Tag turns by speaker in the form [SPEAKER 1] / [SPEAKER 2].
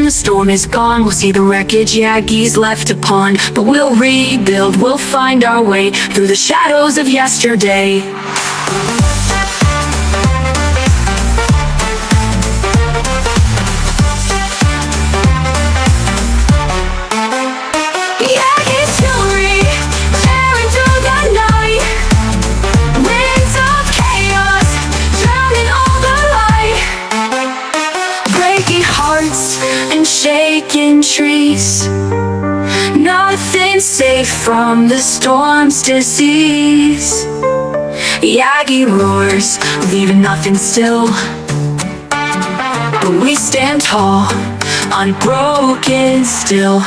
[SPEAKER 1] the storm is gone, we'll see the wreckage Yagis left upon. But we'll rebuild, we'll find our way through the shadows of yesterday. Yagi's fury, tearing through the night. Winds of chaos, drowning all the light. Breaking hearts and shaking trees. Nothing safe from the storm's disease. Yagi roars, leaving nothing still. But we stand tall, unbroken still.